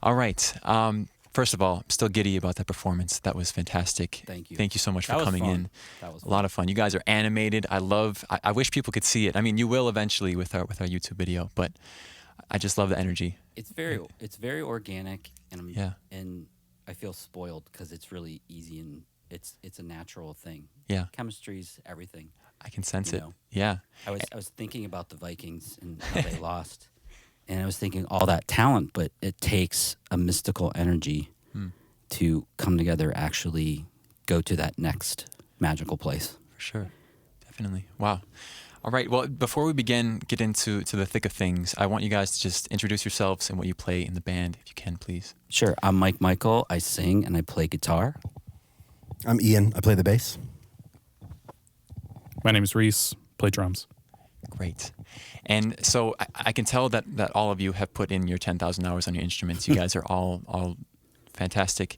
All right. First of all, I'm still giddy about that performance. That was fantastic. Thank you. Thank you so much That for was coming fun. in. That was A lot of fun. You guys are animated. I wish people could see it. I mean, you will eventually with our YouTube video, but I just love the energy. It's very organic, and and I feel spoiled because it's really easy and it's a natural thing. Yeah. Chemistry's everything. I can sense You it. know. Yeah. I was thinking about the Vikings and how they lost, and I was thinking all that talent, but it takes a mystical energy to come together, actually go to that next magical place. For sure. Definitely. Wow. All right. Well, before we get into the thick of things, I want you guys to just introduce yourselves and what you play in the band, if you can, please. Sure. I'm Mike Michael. I sing and I play guitar. I'm Ian. I play the bass. My name is Reese. Play drums. Great. And so I can tell that all of you have put in your 10,000 hours on your instruments. You guys are all fantastic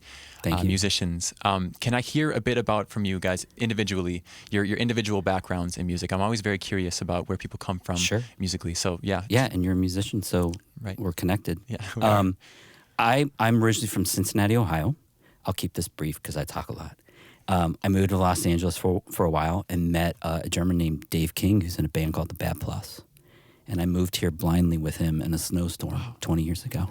musicians. Can I hear a bit from you guys individually, your individual backgrounds in music? I'm always very curious about where people come from musically. So yeah. Yeah, and you're a musician, so we're connected. Yeah. I'm originally from Cincinnati, Ohio. I'll keep this brief because I talk a lot. I moved to Los Angeles for a while and met a German named Dave King, who's in a band called the Bad Plus. And I moved here blindly with him in a snowstorm 20 years ago.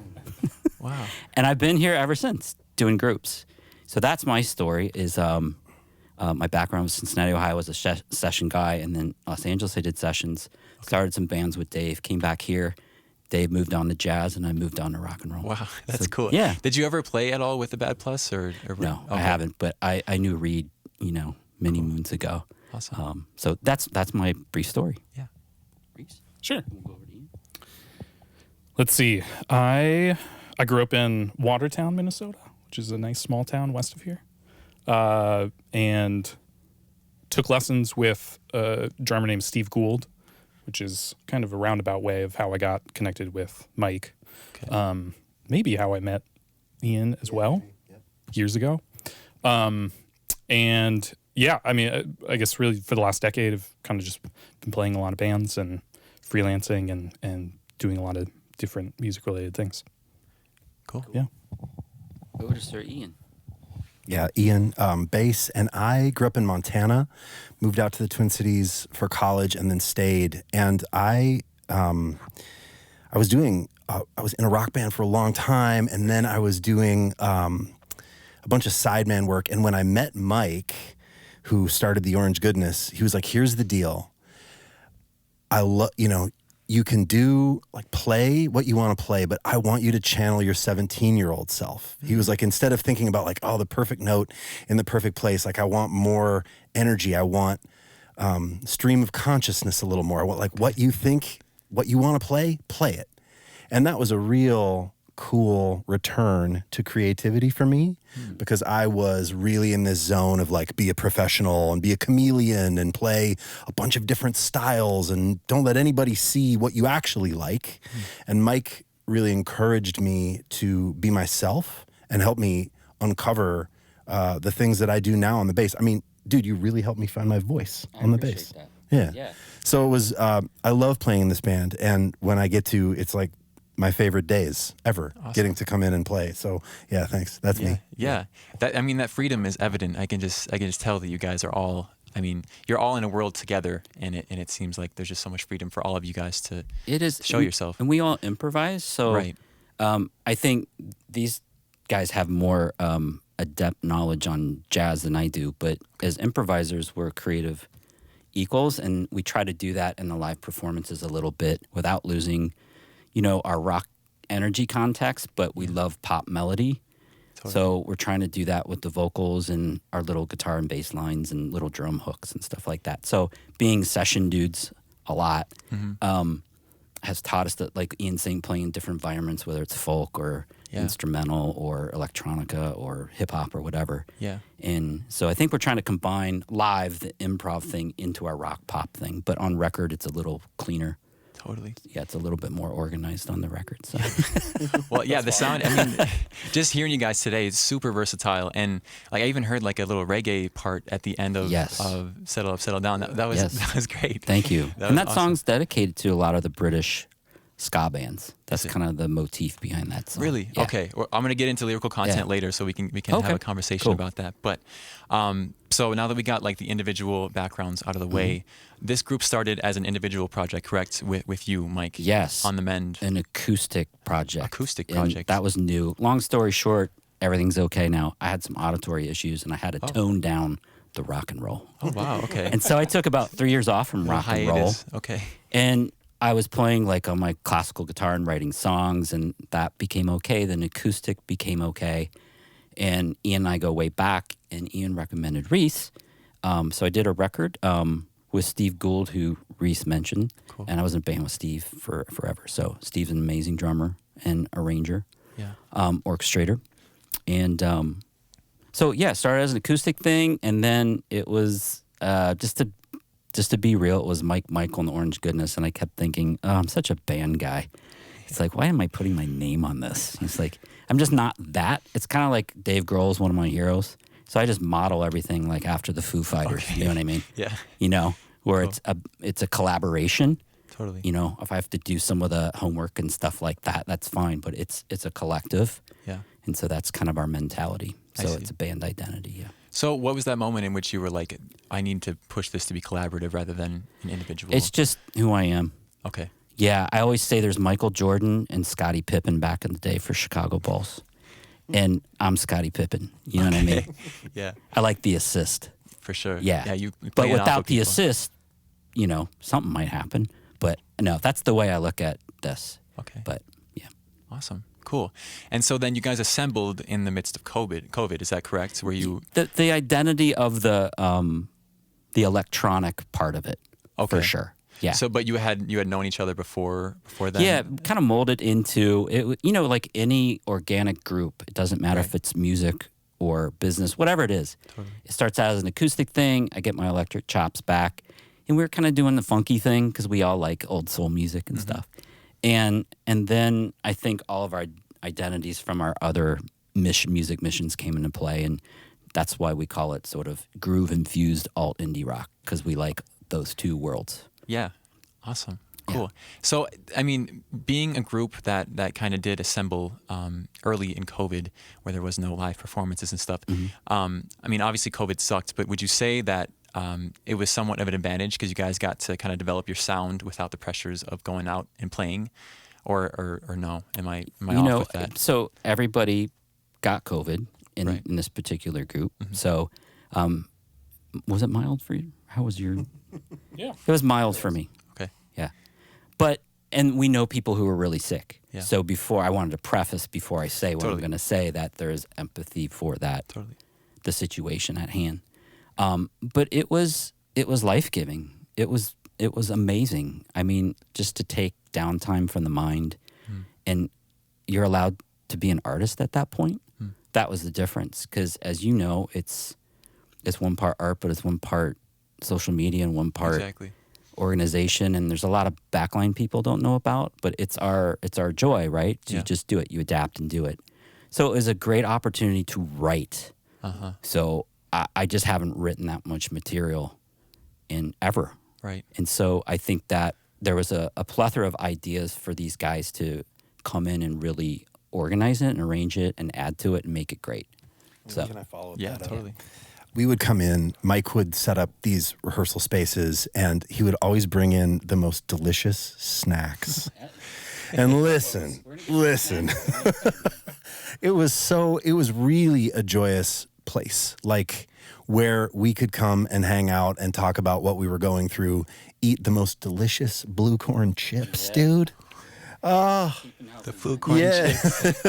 Wow. And I've been here ever since, doing groups. So that's my story, is my background was Cincinnati, Ohio, as a session guy. And then Los Angeles, I did sessions, started some bands with Dave, came back here. Dave moved on to jazz, and I moved on to rock and roll. Wow, that's cool. Yeah. Did you ever play at all with the Bad Plus? Or No, I haven't. But I knew Reed, many moons ago. Awesome. So that's my brief story. Yeah. Reese? Sure. We'll go over to you. Let's see. I grew up in Watertown, Minnesota, which is a nice small town west of here, and took lessons with a drummer named Steve Gould, which is kind of a roundabout way of how I got connected with Mike. Okay. Maybe how I met Ian as well years ago. And yeah, I mean, I guess really for the last decade, I've kind of just been playing a lot of bands and freelancing and doing a lot of different music-related things. Cool. Yeah. Over to Sir Ian. Yeah, Ian, bass. And I grew up in Montana, moved out to the Twin Cities for college, and then stayed. And I was in a rock band for a long time, and then I was doing a bunch of sideman work. And when I met Mike, who started the Orange Goodness, he was like, "Here's the deal. You can play what you want to play, but I want you to channel your 17-year-old self." He was like, instead of thinking about the perfect note in the perfect place, I want more energy. I want stream of consciousness a little more. I want what you think, what you want to play it. And that was a real cool return to creativity for me, because I was really in this zone of be a professional and be a chameleon and play a bunch of different styles and don't let anybody see what you actually like. And Mike really encouraged me to be myself and help me uncover the things that I do now on the bass. I mean, dude, you really helped me find my voice on the bass. That. Yeah. So it was, I love playing in this band, and when I get to, it's my favorite days ever, getting to come in and play. So yeah, thanks. That's me. Yeah. That freedom is evident. I can just tell that you guys are all, you're all in a world together, and it seems like there's just so much freedom for all of you guys to show yourself. And we all improvise. So right. I think these guys have more adept knowledge on jazz than I do, but as improvisers, we're creative equals, and we try to do that in the live performances a little bit without losing our rock energy context, but we love pop melody. Totally. So we're trying to do that with the vocals and our little guitar and bass lines and little drum hooks and stuff like that. So being session dudes a lot has taught us that, like Ian saying, playing in different environments, whether it's folk or instrumental or electronica or hip hop or whatever. Yeah. And so I think we're trying to combine live the improv thing into our rock pop thing, but on record it's a little cleaner. Totally. Yeah, it's a little bit more organized on the record. So. Well, yeah, the sound, just hearing you guys today is super versatile. And I even heard a little reggae part at the end of Settle Up, Settle Down. That was great. Thank you. And that awesome. song's dedicated to a lot of the British ska bands. That's kind of the motif behind that song. Really? Yeah. Okay. Well, I'm going to get into lyrical content later, so we can have a conversation about that. But so now that we got like the individual backgrounds out of the way, this group started as an individual project, correct? With you, Mike. Yes. On the Mend. An acoustic project. And that was new. Long story short, everything's okay now. I had some auditory issues, and I had to tone down the rock and roll. Oh wow. Okay. And so I took about 3 years off from rock and roll. Okay. And I was playing like on my classical guitar and writing songs, and that became okay. Then acoustic became okay. And Ian and I go way back, and Ian recommended Reese. So I did a record with Steve Gould, who Reese mentioned. Cool. And I was in a band with Steve for forever. So Steve's an amazing drummer and arranger, orchestrator. And started as an acoustic thing, and then it was just to be real, it was Michael and the Orange Goodness, and I kept thinking, oh, I'm such a band guy. It's like, why am I putting my name on this? It's like, I'm just not that. It's kind of like Dave Grohl is one of my heroes, so I just model everything like after the Foo Fighters. Okay. You know what I mean? Yeah. You know, where it's a collaboration. Totally. You know, if I have to do some of the homework and stuff like that, that's fine. But it's a collective. Yeah. And so that's kind of our mentality. So it's a band identity. Yeah. So what was that moment in which you were like, I need to push this to be collaborative rather than an individual? It's just who I am. Okay. Yeah, I always say there's Michael Jordan and Scottie Pippen back in the day for Chicago Bulls. And I'm Scottie Pippen. You know what I mean? Yeah. I like the assist. For sure. Yeah. You but without the assist, you know, something might happen. But no, that's the way I look at this. Okay. But yeah. Awesome. Cool. And so then you guys assembled in the midst of COVID, is that correct? Were you the identity of the electronic part of it, for sure. Yeah. So, but you had known each other before that? Yeah, kind of molded into it. You know, like any organic group, it doesn't matter if it's music or business, whatever it is. Totally. It starts out as an acoustic thing. I get my electric chops back, and we're kind of doing the funky thing because we all like old soul music and stuff. And then I think all of our identities from our other music missions came into play, and that's why we call it sort of groove-infused alt indie rock, because we like those two worlds. Yeah. Awesome. Cool. Yeah. So, I mean, being a group that kind of did assemble early in COVID, where there was no live performances and stuff, I mean, obviously COVID sucked, but would you say that it was somewhat of an advantage because you guys got to kind of develop your sound without the pressures of going out and playing, or no? Am I off with that? So everybody got COVID in this particular group. So was it mild for you? How was your? Yeah, it was mild for me. Okay. Yeah, and we know people who are really sick. Yeah. So I wanted to preface before I say what I'm going to say that there is empathy for that. Totally. The situation at hand. But it was life-giving. It was amazing. I mean, just to take downtime from the mind, and you're allowed to be an artist at that point. That was the difference. Because as you know, it's one part art, but it's one part social media and one part organization. And there's a lot of backline people don't know about, but it's our joy, right? So you just do it. You adapt and do it. So it was a great opportunity to write. So I just haven't written that much material in ever. Right. And so I think that there was a plethora of ideas for these guys to come in and really organize it and arrange it and add to it and make it great. So can I follow that totally. Up? We would come in, Mike would set up these rehearsal spaces, and he would always bring in the most delicious snacks. And listen. It was really a joyous place, like where we could come and hang out and talk about what we were going through, eat the most delicious blue corn chips, dude. Oh, the food corn chips.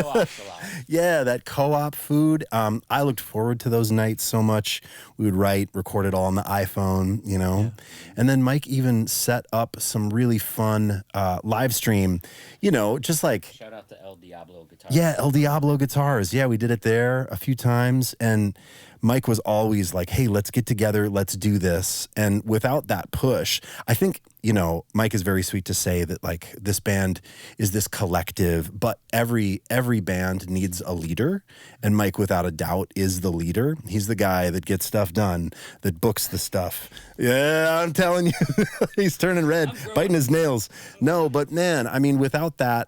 Yeah, that co-op food. I looked forward to those nights so much. We would record it all on the iPhone, you know. Yeah. And then Mike even set up some really fun live stream, you know, just like... Shout out to El Diablo Guitars. Yeah, El Diablo Guitars. Yeah, we did it there a few times. And Mike was always like, hey, let's get together, let's do this. And without that push, I think, you know, Mike is very sweet to say that like this band is this collective, but every band needs a leader. And Mike, without a doubt, is the leader. He's the guy that gets stuff done, that books the stuff. Yeah, I'm telling you, he's turning red, biting his nails. No, but man, I mean, without that,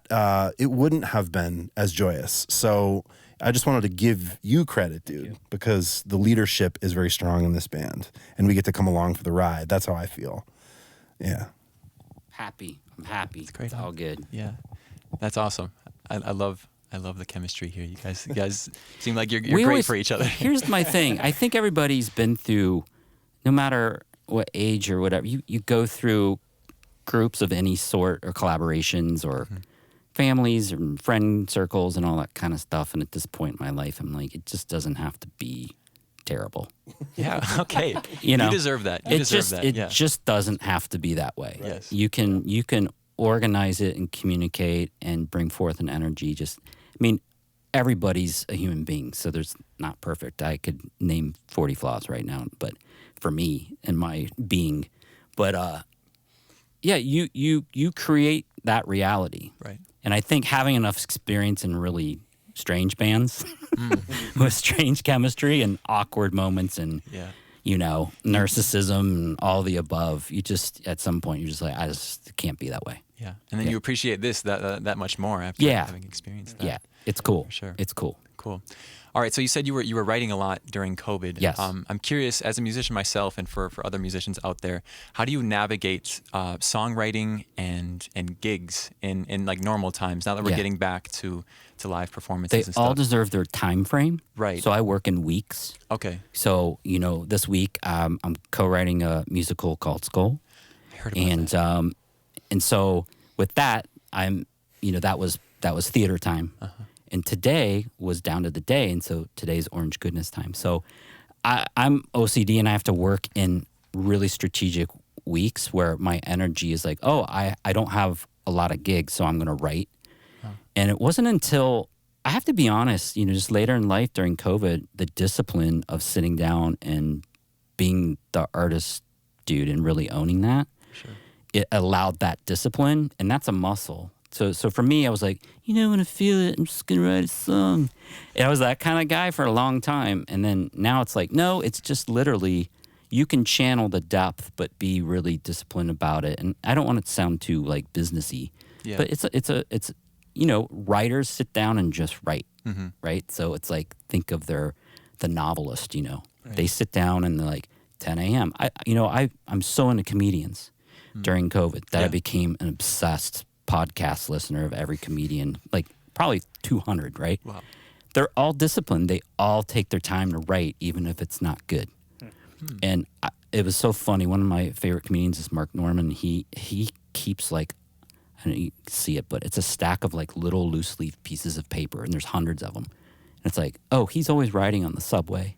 it wouldn't have been as joyous. So I just wanted to give you credit, dude, because the leadership is very strong in this band, and we get to come along for the ride. That's how I feel. Yeah. Happy. I'm happy. It's great. It's all good. Yeah, that's awesome. I love the chemistry here. You guys seem like you're great for each other. Here's my thing. I think everybody's been through, no matter what age or whatever, you go through groups of any sort or collaborations or families and friend circles and all that kind of stuff. And at this point in my life, I'm like, it just doesn't have to be terrible. Yeah. Okay. You know, you deserve that. You deserve that. It Yeah. just doesn't have to be that way. Right. Yes. You can organize it and communicate and bring forth an energy. I mean, everybody's a human being, so there's not perfect. I could name 40 flaws right now, but for me and my being, but yeah, you create that reality. Right. And I think having enough experience in really strange bands with strange chemistry and awkward moments and, you know, narcissism and all the above, you just, at some point, you're just like, I just can't be that way. Yeah. And then you appreciate this that much more after having experienced that. Yeah. It's cool. For sure. It's cool. Cool. All right, so you said you were writing a lot during COVID. Yes. I'm curious, as a musician myself and for other musicians out there, how do you navigate songwriting and gigs in like normal times, now that we're getting back to live performances They and stuff? all deserve their time frame. Right. So I work in weeks. Okay. So, you know, this week I'm co-writing a musical called Skull. I heard about that. And so with that, I'm, you know, that was theater time. Uh-huh. And today was down to the day, and so today's Orange Goodness time. So I'm OCD, and I have to work in really strategic weeks where my energy is like, oh, I don't have a lot of gigs, so I'm going to write. Huh. And it wasn't until, I have to be honest, you know, just later in life during COVID, the discipline of sitting down and being the artist dude and really owning that, it allowed that discipline, and that's a muscle. So for me, I was like, you know, when I feel it, I'm just going to write a song. And I was that kind of guy for a long time. And then now it's like, no, it's just literally, you can channel the depth, but be really disciplined about it. And I don't want it to sound too like businessy, but it's you know, writers sit down and just write, right? So it's like, think of the novelist, you know, they sit down and they're like 10 a.m. I'm so into comedians during COVID that I became an obsessed podcast listener of every comedian, like probably 200, right? Wow. They're all disciplined. They all take their time to write, even if it's not good. And it was so funny. One of my favorite comedians is Mark Norman. He keeps like, I don't know, you can see it, but it's a stack of like little loose leaf pieces of paper, and there's hundreds of them. And it's like, oh, he's always writing on the subway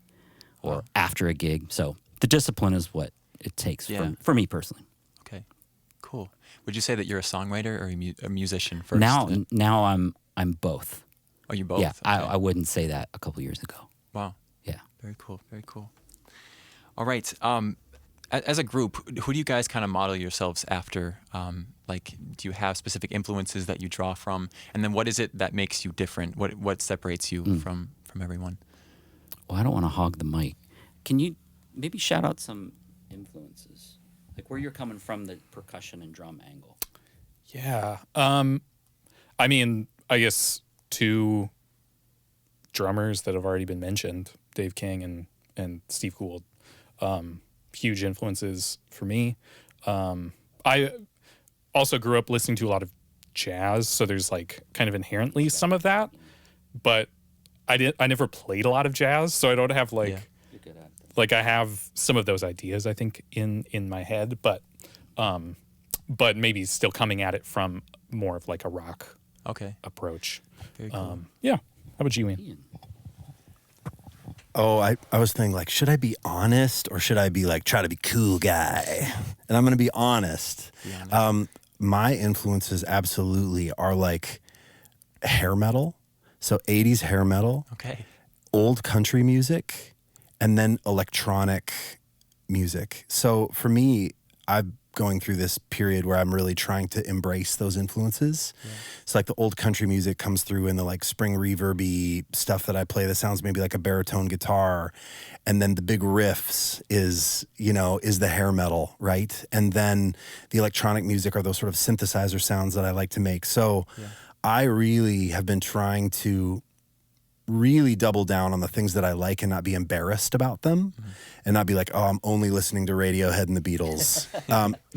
or after a gig. So the discipline is what it takes for me personally. Okay, cool. Would you say that you're a songwriter or a musician first? Now I'm both. Oh, you both? Yeah, okay. I wouldn't say that a couple years ago. Wow. Yeah. Very cool. Very cool. All right. As a group, who do you guys kind of model yourselves after? Like, do you have specific influences that you draw from? And then what is it that makes you different? What separates you from everyone? Well, I don't want to hog the mic. Can you maybe shout out some influences? Like where you're coming from, the percussion and drum angle. Yeah. I mean, I guess two drummers that have already been mentioned, Dave King and Steve Gould, huge influences for me. I also grew up listening to a lot of jazz, so there's like kind of inherently some of that, but I never played a lot of jazz, so I don't have like like I have some of those ideas, I think, in my head, but maybe still coming at it from more of like a rock approach. Very cool. Yeah. How about you, Ian? Oh, I was thinking like, should I be honest or should I be like, try to be cool guy? And I'm going to be honest. My influences absolutely are like hair metal. So 80s hair metal. Okay. Old country music. and then electronic music. So for me, I'm going through this period where I'm really trying to embrace those influences. Yeah. So like the old country music comes through in the like spring reverby stuff that I play that sounds maybe like a baritone guitar. And then the big riffs is the hair metal, right? And then the electronic music are those sort of synthesizer sounds that I like to make. So I really have been trying to really double down on the things that I like and not be embarrassed about them, and not be like, oh, I'm only listening to Radiohead and the Beatles,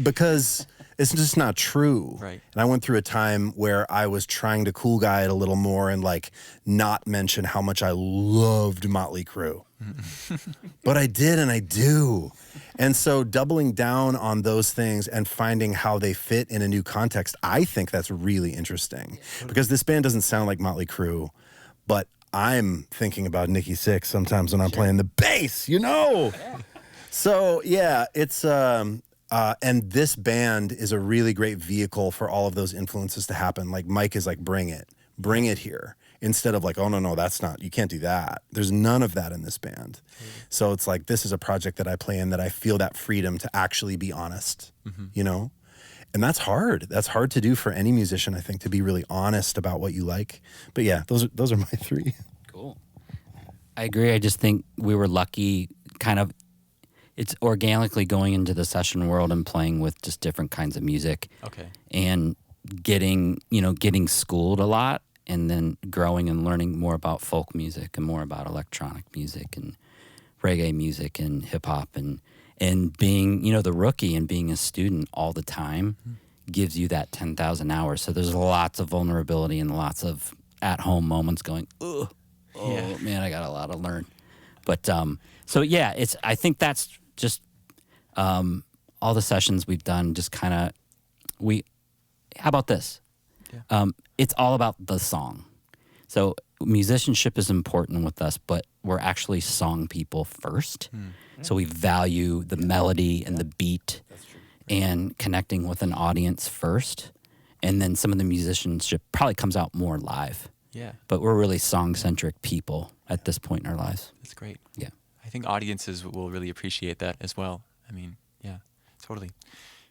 because it's just not true. Right. And I went through a time where I was trying to cool guy it a little more and like not mention how much I loved Motley Crue. But I did, and I do. And so doubling down on those things and finding how they fit in a new context, I think that's really interesting, because this band doesn't sound like Motley Crue, but I'm thinking about Nikki Sixx sometimes when I'm playing the bass, So yeah, it's and this band is a really great vehicle for all of those influences to happen. Like Mike is like, bring it here, instead of like, oh no, that's not, you can't do that. There's none of that in this band. So it's like, this is a project that I play in that I feel that freedom to actually be honest, And that's hard. That's hard to do for any musician, I think, to be really honest about what you like. But yeah, those are my three. Cool. I agree. I just think we were lucky, kind of, it's organically going into the session world and playing with just different kinds of music. Okay. And getting schooled a lot, and then growing and learning more about folk music and more about electronic music and reggae music and hip hop, and being, the rookie and being a student all the time gives you that 10,000 hours. So there's lots of vulnerability and lots of at-home moments going, man, I got a lot to learn. But so yeah, I think that's just all the sessions we've done. Just kind of how about this? Yeah. It's all about the song. So musicianship is important with us, but we're actually song people first. So we value the melody and the beat and connecting with an audience first. And then some of the musicianship probably comes out more live. Yeah. But we're really song-centric people at this point in our lives. That's great. Yeah. I think audiences will really appreciate that as well. I mean, yeah, totally.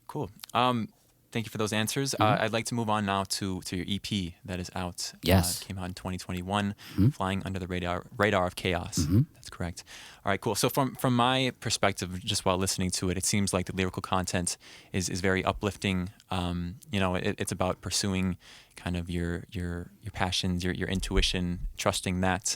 Cool. Thank you for those answers. I'd like to move on now to your EP that is out. Yes. Came out in 2021, Flying Under the Radar of Chaos. That's correct. All right, cool. So from my perspective, just while listening to it, it seems like the lyrical content is very uplifting. It's about pursuing kind of your passions, your intuition, trusting that.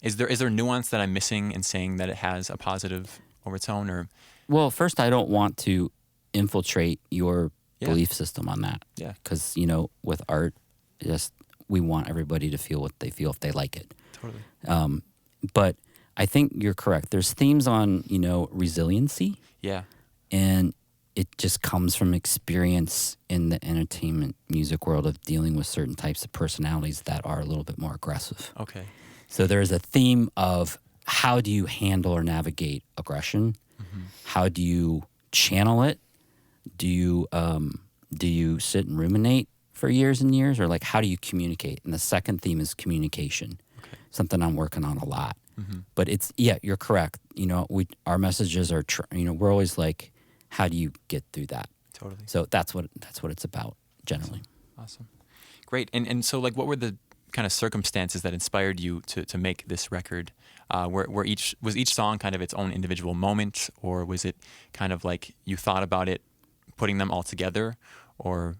Is there nuance that I'm missing in saying that it has a positive overtone? Or well, first, I don't want to infiltrate your belief system on that. Yeah. Because, with art, we want everybody to feel what they feel if they like it. Totally. But I think you're correct. There's themes on, resiliency. Yeah. And it just comes from experience in the entertainment music world of dealing with certain types of personalities that are a little bit more aggressive. Okay. So there's a theme of how do you handle or navigate aggression? How do you channel it? Do you sit and ruminate for years and years, or like how do you communicate? And the second theme is communication, something I'm working on a lot. But you're correct. Our messages are, we're always like, how do you get through that? Totally. So that's what it's about generally. Awesome. Great. And so like, what were the kind of circumstances that inspired you to make this record? Was each song kind of its own individual moment, or was it kind of like you thought about it, putting them all together, or?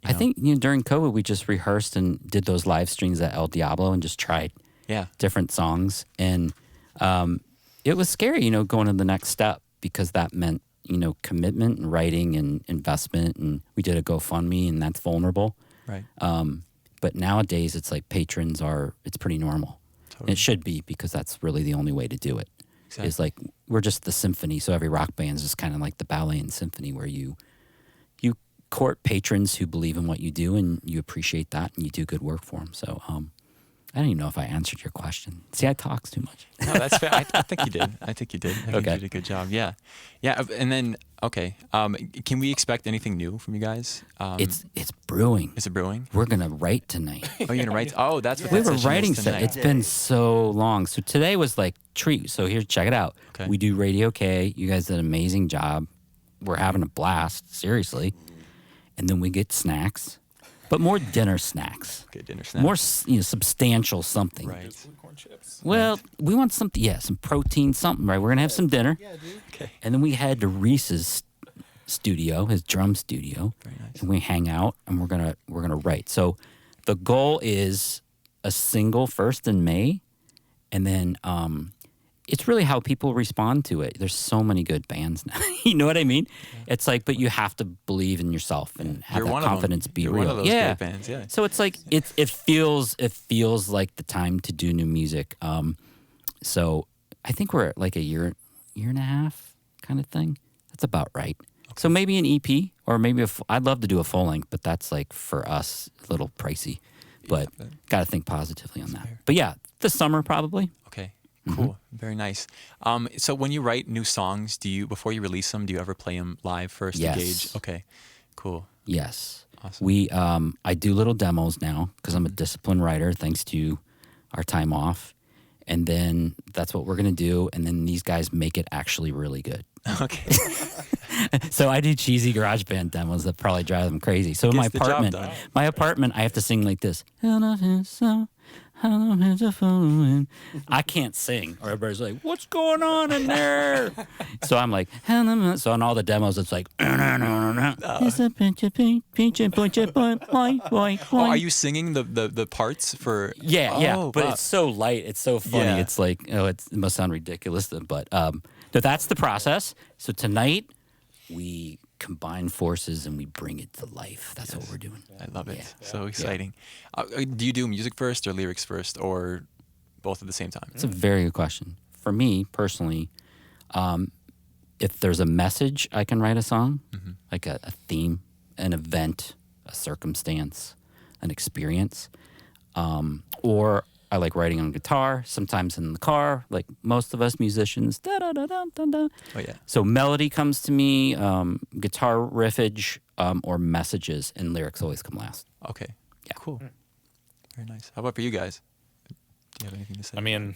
I think during COVID we just rehearsed and did those live streams at El Diablo and just tried different songs, and it was scary, going to the next step, because that meant commitment and writing and investment, and we did a GoFundMe, and that's vulnerable. Right. But nowadays it's like it's pretty normal. Totally. It should be, because that's really the only way to do it. Exactly. It's like we're just the symphony. So every rock band is just kind of like the ballet and symphony, where you court patrons who believe in what you do, and you appreciate that, and you do good work for them. So I don't even know if I answered your question. See, I talk too much. No, that's fair. I think you did. I think you did. I think you did a good job. Yeah. Yeah. And then Okay. Can we expect anything new from you guys? It's brewing. Is it brewing? We're gonna write tonight. Oh, you're gonna write? Oh, that's what We that have a session writing is tonight. set. It's been so long. So today was like treat. So here, check it out. Okay. We do Radio K. You guys did an amazing job. We're having a blast, seriously. And then we get snacks, but more dinner snacks. Okay, dinner snacks. More substantial something. Right. Corn chips. Well, we want something. Yeah, some protein, something. Right. We're gonna have some dinner. Yeah, dude. Okay. And then we head to Reese's studio, his drum studio, Very nice. and we hang out and we're gonna write. So the goal is a single first in May, and then it's really how people respond to it. There's so many good bands now. You know what I mean? Yeah. It's like, but you have to believe in yourself and have that confidence be You're real. one of those great bands, yeah. So it's like it feels like the time to do new music. So I think we're at like a year and a half kind of thing. That's about right. Okay. So maybe an EP or maybe I'd love to do a full length, but that's like for us a little pricey. But got to think positively on that. Fair. But yeah, this summer probably. Okay. Cool. Very nice. So when you write new songs, before you release them, do you ever play them live first Yes. to gauge? Okay. Cool. Yes. Awesome. I do little demos now because I'm a disciplined writer thanks to our time off. And then that's what we're going to do. And then these guys make it actually really good. Okay. So I do cheesy garage band demos that probably drive them crazy. So in my apartment, I have to sing like this. I can't sing, or everybody's like, "What's going on in there?" So I'm like, so on all the demos, it's like, it's a are you singing the parts for? Yeah, but wow. it's so light, it's so funny. Yeah. It's like, it must sound ridiculous, but so that's the process. So tonight we combine forces and we bring it to life. That's what we're doing. I love it. So exciting. Do you do music first or lyrics first or both at the same time? It's a very good question. For me personally, if there's a message, I can write a song, like a theme, an event, a circumstance, an experience. Or I like writing on guitar, sometimes in the car, like most of us musicians. Da-da-da-da-da-da. Oh, yeah. So melody comes to me, guitar riffage, or messages, and lyrics always come last. Okay. Yeah. Cool. Very nice. How about for you guys? Do you have anything to say? I mean,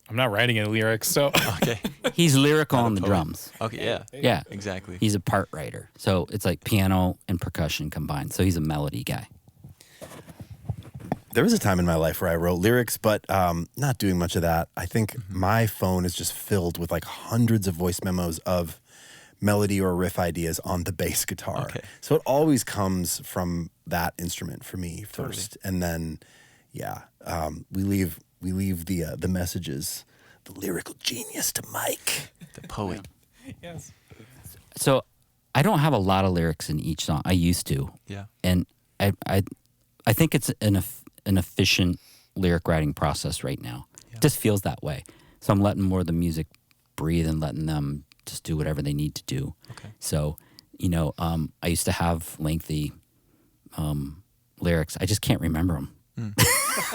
I'm not writing any lyrics, so. Okay. He's lyrical on the drums. Okay, yeah. Yeah. Exactly. He's a part writer. So it's like piano and percussion combined. So he's a melody guy. There was a time in my life where I wrote lyrics, but not doing much of that. I think my phone is just filled with like hundreds of voice memos of melody or riff ideas on the bass guitar. Okay. So it always comes from that instrument for me first. Totally. And then, we leave the messages, the lyrical genius to Mike. The poet. Yes. So I don't have a lot of lyrics in each song. I used to. Yeah. And I think it's an efficient lyric writing process right now. Yeah. It just feels that way. So I'm letting more of the music breathe and letting them just do whatever they need to do. Okay. So, I used to have lengthy lyrics. I just can't remember them.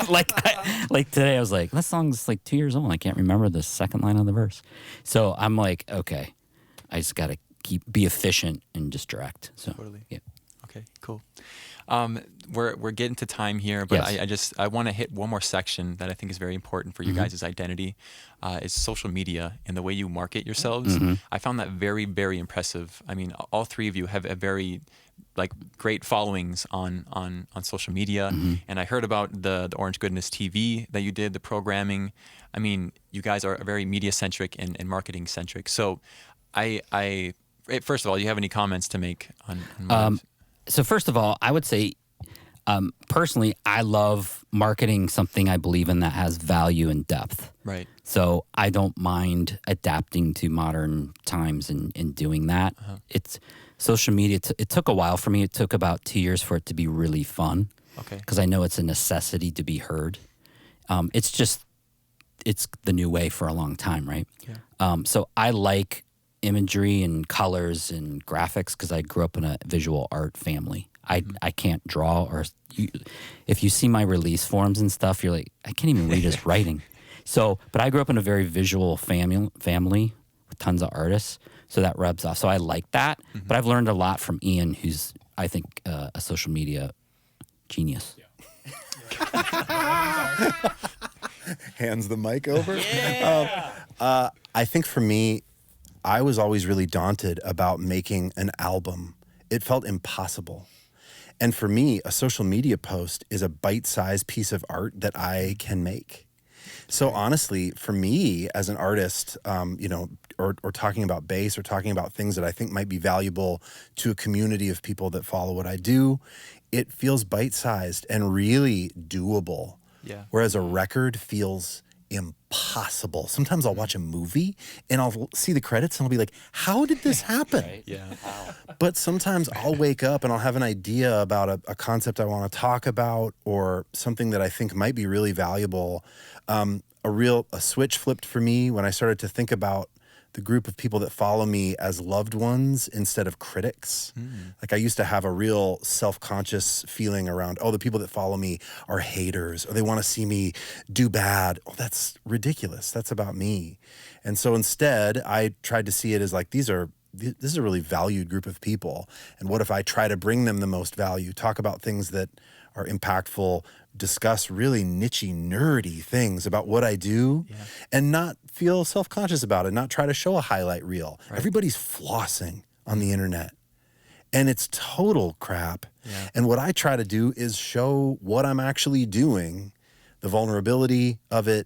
like today I was like, that song's like 2 years old. I can't remember the second line of the verse. So I'm like, okay, I just got to be efficient and just direct. So, Totally. yeah. Okay, cool. We're getting to time here, but Yes. I want to hit one more section that I think is very important for you guys' identity, is social media and the way you market yourselves. I found that very, very impressive. I mean, all three of you have a very great followings on social media, and I heard about the Orange Goodness TV that you did, the programming. I mean, you guys are very media centric and marketing centric. So, first of all, do you have any comments to make on? So first of all, I would say, personally, I love marketing something I believe in that has value and depth. Right. So I don't mind adapting to modern times and doing that. It's social media. It took a while for me. It took about 2 years for it to be really fun. Okay. Because I know it's a necessity to be heard. It's the new way for a long time, right? Yeah. So I like imagery and colors and graphics because I grew up in a visual art family. I can't draw, or if you see my release forms and stuff, you're like, I can't even read his writing. So, but I grew up in a very visual family with tons of artists. So that rubs off. So I like that. But I've learned a lot from Ian, who's, I think, a social media genius. Hands the mic over. I think for me, I was always really daunted about making an album. It felt impossible. And for me, a social media post is a bite-sized piece of art that I can make. So honestly, for me as an artist, or talking about bass or talking about things that I think might be valuable to a community of people that follow what I do, it feels bite-sized and really doable. Yeah. Whereas a record feels impossible. Sometimes I'll watch a movie and I'll see the credits and I'll be like, how did this happen? Right? Yeah. But sometimes I'll wake up and I'll have an idea about a concept I want to talk about or something that I think might be really valuable. A switch flipped for me when I started to think about the group of people that follow me as loved ones instead of critics. Like I used to have a real self-conscious feeling around, the people that follow me are haters or they want to see me do bad. Oh, that's ridiculous. That's about me. And so instead, I tried to see it as like, this is a really valued group of people. And what if I try to bring them the most value, talk about things that are impactful, discuss really niche-y, nerdy things about what I do, and not feel self-conscious about it, not try to show a highlight reel. Right. Everybody's flossing on the internet, and it's total crap. Yeah. And what I try to do is show what I'm actually doing, the vulnerability of it,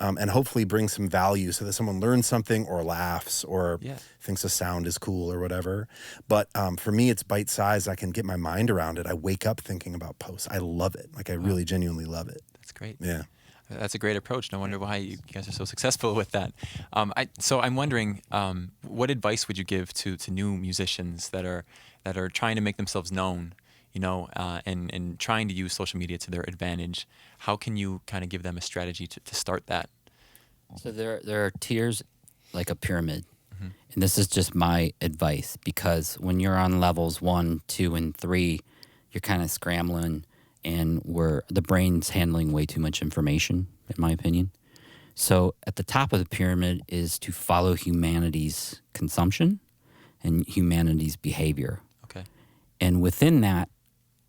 and hopefully bring some value so that someone learns something or laughs or thinks a sound is cool or whatever. But for me, it's bite-sized. I can get my mind around it. I wake up thinking about posts. I love it. Like I really genuinely love it. That's great. Yeah. That's a great approach. No wonder why you guys are so successful with that. So I'm wondering, what advice would you give to new musicians that are trying to make themselves known, and trying to use social media to their advantage? How can you kind of give them a strategy to start that? So there are tiers like a pyramid. And this is just my advice, because when you're on levels 1, 2, and 3, you're kind of scrambling, and the brain's handling way too much information, in my opinion. So at the top of the pyramid is to follow humanity's consumption and humanity's behavior. Okay. And within that,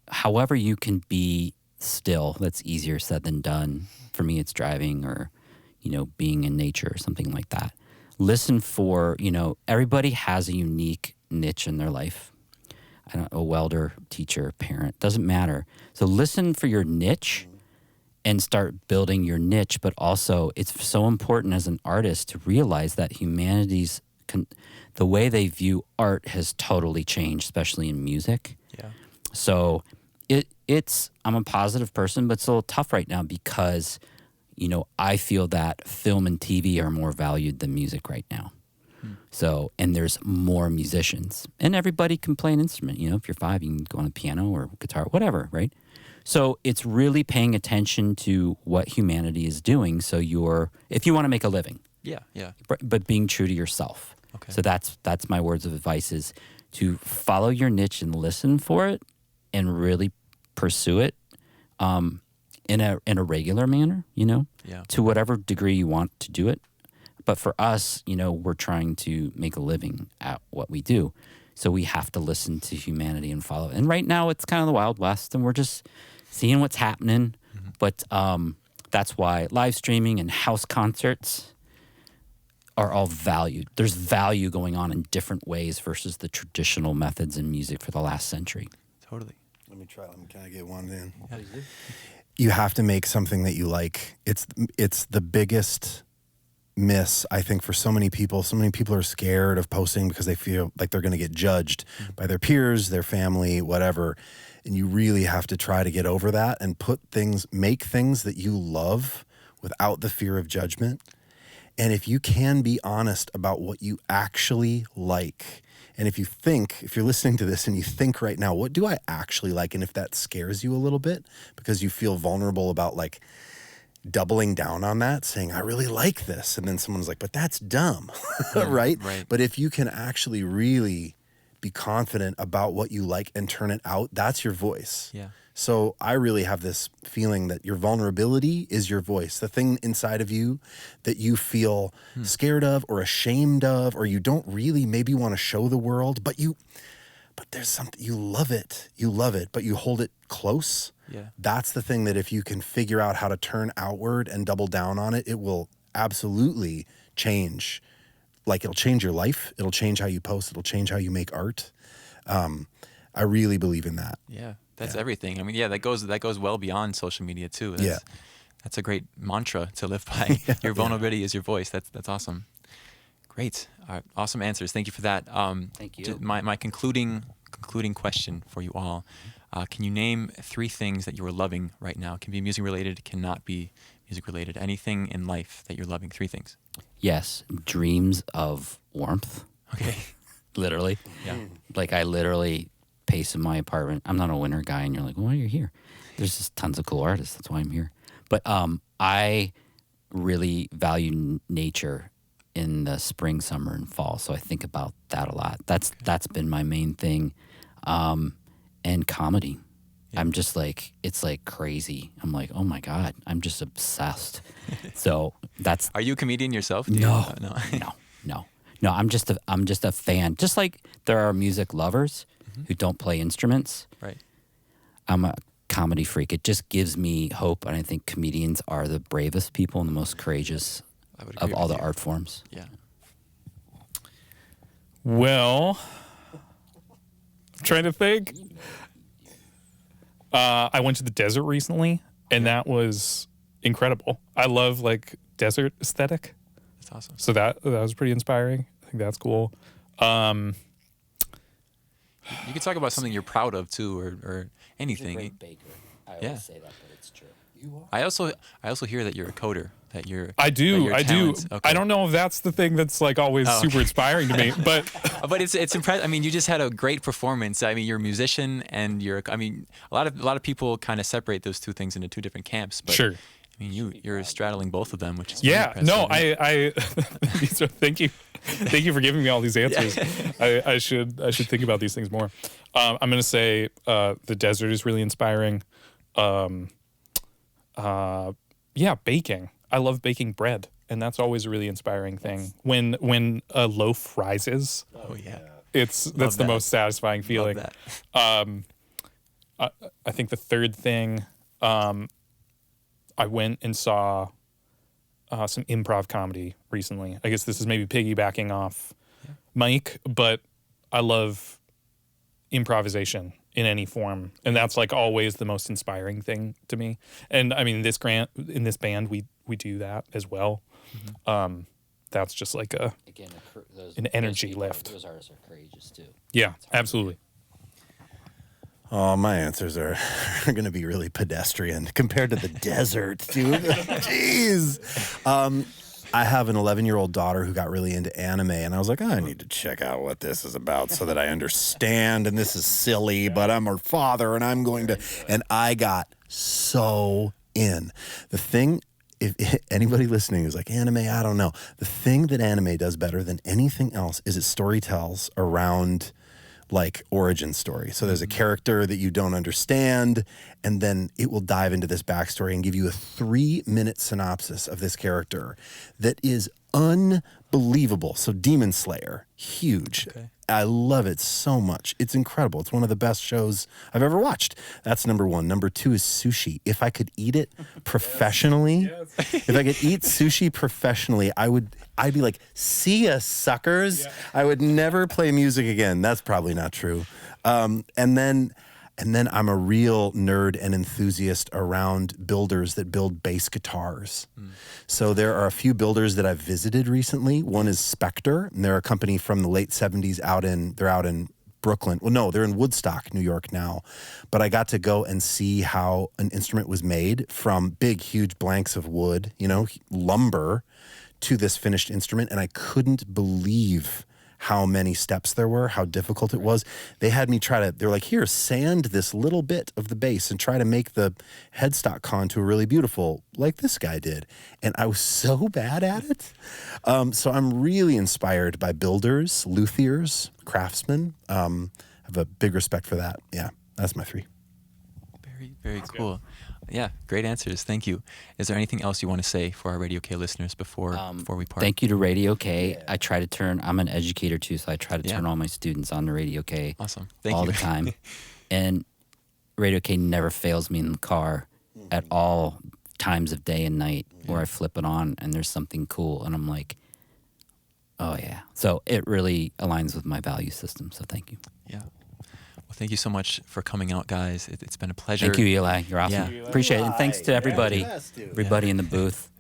however you can be still, that's easier said than done. For me, it's driving or, being in nature or something like that. Listen for, everybody has a unique niche in their life. I don't know, a welder, teacher, parent, doesn't matter. So listen for your niche and start building your niche. But also, it's so important as an artist to realize that the way they view art has totally changed, especially in music. Yeah. So I'm a positive person, but it's a little tough right now because, I feel that film and TV are more valued than music right now. So, and there's more musicians, and everybody can play an instrument. If you're 5, you can go on a piano or guitar, whatever, right? So it's really paying attention to what humanity is doing. So if you want to make a living, but being true to yourself. Okay. So that's my words of advice, is to follow your niche and listen for it, and really pursue it in a regular manner. To whatever degree you want to do it. But for us, we're trying to make a living at what we do. So we have to listen to humanity and follow. And right now it's kind of the Wild West, and we're just seeing what's happening. But that's why live streaming and house concerts are all valued. There's value going on in different ways versus the traditional methods in music for the last century. Totally. Let me try. Can I get one in? Yeah. You have to make something that you like. It's the biggest miss, I think, for so many people. So many people are scared of posting because they feel like they're going to get judged by their peers, their family, whatever. And you really have to try to get over that and make things that you love without the fear of judgment. And if you can be honest about what you actually like, and if you're listening to this and you think right now, what do I actually like? And if that scares you a little bit because you feel vulnerable about like doubling down on that, saying, I really like this. And then someone's like, but that's dumb, right? But if you can actually really be confident about what you like and turn it out, that's your voice. Yeah. So I really have this feeling that your vulnerability is your voice, the thing inside of you that you feel scared of or ashamed of, or you don't really maybe want to show the world, but there's something, you love it, but you hold it close. Yeah. That's the thing that if you can figure out how to turn outward and double down on it, it will absolutely change. Like, it'll change your life. It'll change how you post. It'll change how you make art. I really believe in that. Yeah, that's everything. I mean, that goes well beyond social media too. That's a great mantra to live by. Your vulnerability is your voice. That's awesome. Great, awesome answers. Thank you for that. Thank you. My concluding question for you all: can you name 3 things that you are loving right now? It can be music related. It cannot be music related. Anything in life that you're loving. 3 things. Yes, dreams of warmth. Okay. Literally. Yeah. Like, I literally pace in my apartment. I'm not a winter guy, and you're like, well, why are you here? There's just tons of cool artists. That's why I'm here. But I really value nature in the spring, summer, and fall. So I think about that a lot. That's been my main thing. And comedy. Yeah. I'm just like, it's like crazy. I'm like, oh my God, I'm just obsessed. So that's. Are you a comedian yourself? No. I'm just a fan. Just like there are music lovers who don't play instruments. Right. I'm a comedy freak. It just gives me hope, and I think comedians are the bravest people and the most courageous of all the art forms. Yeah. Well, I'm trying to think. I went to the desert recently, and that was incredible. I love like desert aesthetic. That's awesome. So that was pretty inspiring. I think that's cool. You could talk about something you're proud of too, or anything. You're a great baker. I always say that, but it's true. You are. I also hear that you're a coder. That you're. I do. Okay. I don't know if that's the thing that's like always super inspiring to me, but it's impressive. I mean, you just had a great performance. I mean, you're a musician, and a lot of people kind of separate those 2 things into 2 different camps. But sure. I mean, you're straddling both of them, which is impressive. No, I thank you for giving me all these answers. Yeah. I should think about these things more. I'm gonna say the desert is really inspiring. Baking. I love baking bread, and that's always a really inspiring thing. When a loaf rises, that's the most satisfying feeling. Love that. I think the third thing, I went and saw some improv comedy recently. I guess this is maybe piggybacking off Mike, but I love improvisation in any form, and that's like always the most inspiring thing to me. And I mean, in this band, we do that as well. That's just like an energy lift. Those artists are courageous too. Yeah, absolutely. Oh, my answers are going to be really pedestrian compared to the desert, dude. Jeez. I have an 11-year-old daughter who got really into anime, and I was like, I need to check out what this is about so that I understand, and this is silly, but I'm her father, and and I got so in. The thing, if anybody listening is like, anime, I don't know. The thing that anime does better than anything else is it storytells around like origin story. So there's a character that you don't understand, and then it will dive into this backstory and give you a 3-minute synopsis of this character that is unbelievable. So Demon Slayer, huge. Okay. I love it so much. It's incredible. It's one of the best shows I've ever watched. That's number 1. Number 2 is sushi. If I could eat it professionally, if I could eat sushi professionally, I'd be like, see ya, suckers. Yeah. I would never play music again. That's probably not true. And then I'm a real nerd and enthusiast around builders that build bass guitars. So there are a few builders that I've visited recently. One is Spectre, and they're a company from the late 70s they're out in Brooklyn. Well, no, they're in Woodstock, New York now. But I got to go and see how an instrument was made from big, huge blanks of wood, lumber, to this finished instrument. And I couldn't believe how many steps there were, how difficult it was. They had me they're like, here, sand this little bit of the bass and try to make the headstock contour really beautiful, like this guy did. And I was so bad at it. So I'm really inspired by builders, luthiers, craftsmen. I have a big respect for that. Yeah, that's my 3. Very cool. Yeah, great answers. Thank you. Is there anything else you want to say for our Radio K listeners before we part? Thank you to Radio K. I try to I'm an educator too, so I try to turn all my students on to Radio K. Awesome. Thank all you. the time. And Radio K never fails me in the car at all times of day and night where I flip it on and there's something cool and I'm like, oh yeah. So it really aligns with my value system. So thank you. Yeah. Well, thank you so much for coming out, guys. It's been a pleasure. Thank you, Eli. You're awesome. Yeah. Appreciate it. And thanks to everybody, everybody in the booth.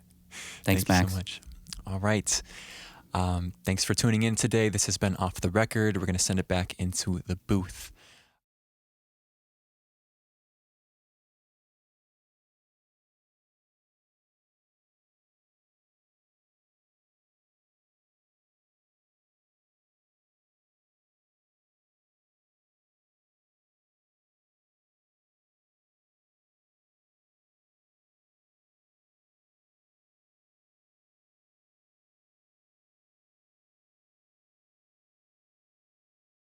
Thanks, Thank you Max. so much. All right. Thanks for tuning in today. This has been Off the Record. We're going to send it back into the booth.